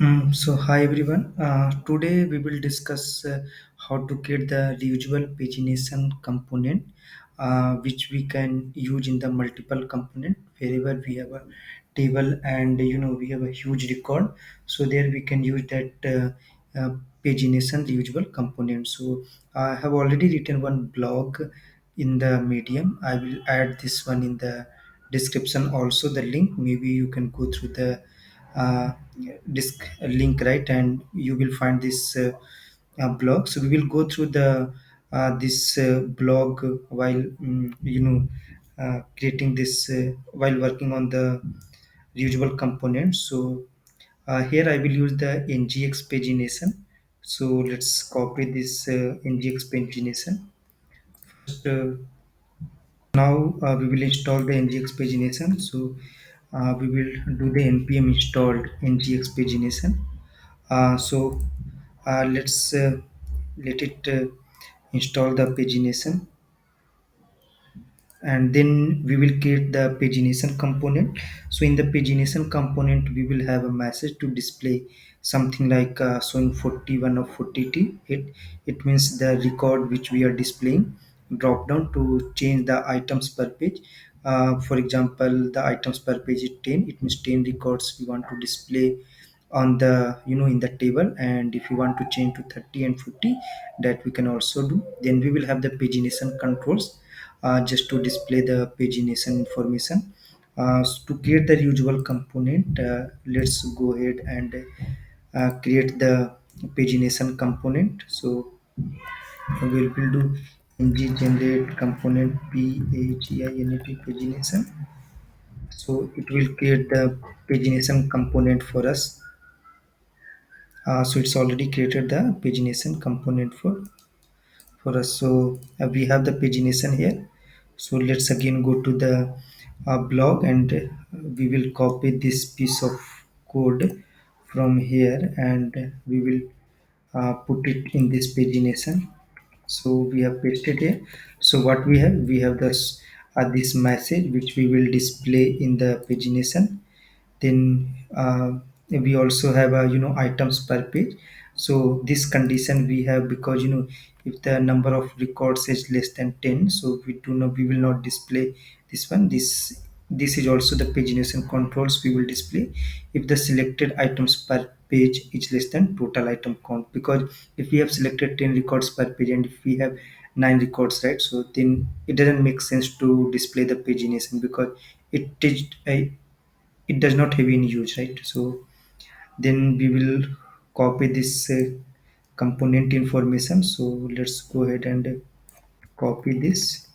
So hi everyone. Today we will discuss how to get the reusable pagination component, which we can use in the multiple component wherever we have a table and we have a huge record. So there we can use that pagination reusable component. So I have already written one blog in the Medium. I will add this one in the description. Also the link. Maybe you can go through the uh, disk link, right, and you will find this blog. So we will go through the this blog while creating this while working on the reusable components. So here I will use the ngx pagination. So let's copy this ngx pagination. First, now we will install the ngx pagination. So we will do the npm installed ngx pagination. So let's let it install the pagination, and then we will create the pagination component. So in the pagination component we will have a message to display something like showing 41 or 40t. It means the record which we are displaying. Drop down to change the items per page. For example, the items per page is 10. It means 10 records we want to display on the in the table, and if you want to change to 30 and 50, that we can also do. Then we will have the pagination controls, just to display the pagination information. To create the usual component, let's go ahead and create the pagination component. So we will do ng generate component paginate pagination. So it will create the pagination component for us. So it's already created the pagination component for us. So we have the pagination here. So let's again go to the blog, and we will copy this piece of code from here, and we will put it in this pagination. So we have pasted here. So what we have this message which we will display in the pagination. Then we also have a items per page. So this condition we have because if the number of records is less than 10, so we will not display this one. This is also the pagination controls we will display if the selected items per page is less than total item count. Because if we have selected 10 records per page and if we have 9 records, right, so then it doesn't make sense to display the pagination because it does not have any use, right? So then we will copy this component information. So let's go ahead and copy this.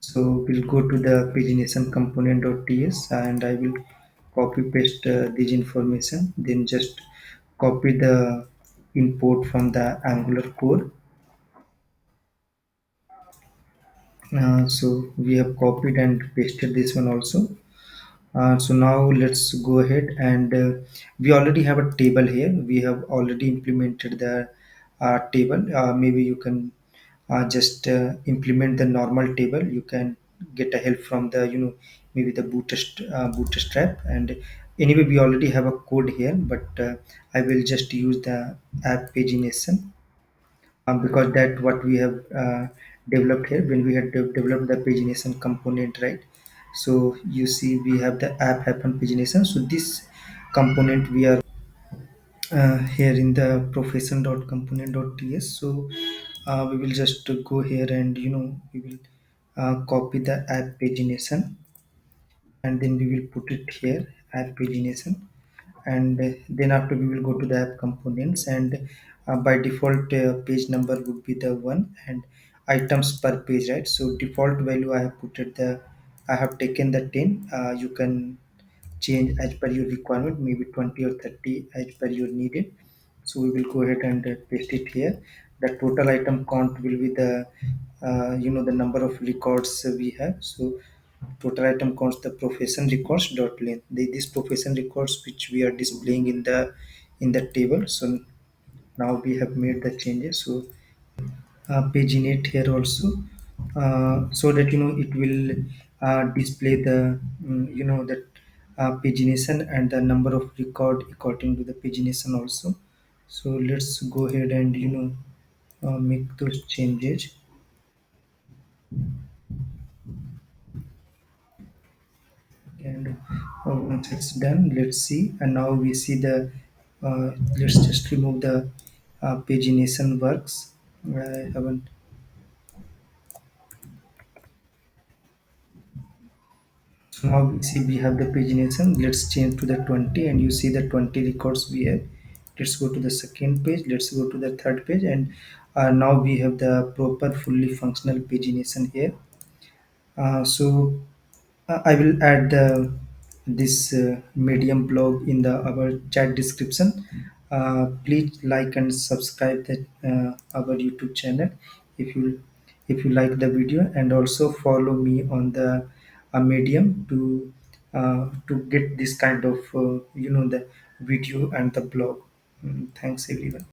So we'll go to the pagination component.ts, and I will copy paste this information, then just copy the import from the angular code. So we have copied and pasted this one also. So now let's go ahead, and we already have a table here. We have already implemented the table. Maybe you can just implement the normal table. You can get a help from the maybe the bootstrap. And anyway, we already have a code here, but I will just use the app pagination, because that what we have developed here when we had developed the pagination component, right? So you see we have the app happen pagination. So this component we are here in the profession.component.ts. So we will just go here, and we will copy the app pagination, and then we will put it here, app pagination. And then after we will go to the app components, and by default page number would be the one, and items per page, right? So default value I have put it the I have taken the 10. You can change as per your requirement, maybe 20 or 30 as per your needed. So we will go ahead and paste it here. The total item count will be the the number of records we have. So total item counts the profession records dot length. These profession records which we are displaying in the table. So now we have made the changes. So paginate here also, so that it will display the that pagination and the number of record according to the pagination also. So let's go ahead and make those changes. And once it's done, let's see. And now we see the let's just remove the pagination works. I haven't. So now we see we have the pagination. Let's change to the 20, and you see the 20 records we have. Let's go to the second page. Let's go to the third page, and now we have the proper fully functional pagination here. So I will add this Medium blog in the our chat description. Please like and subscribe that our YouTube channel if you like the video, and also follow me on the Medium to get this kind of the video and the blog. Thanks everyone.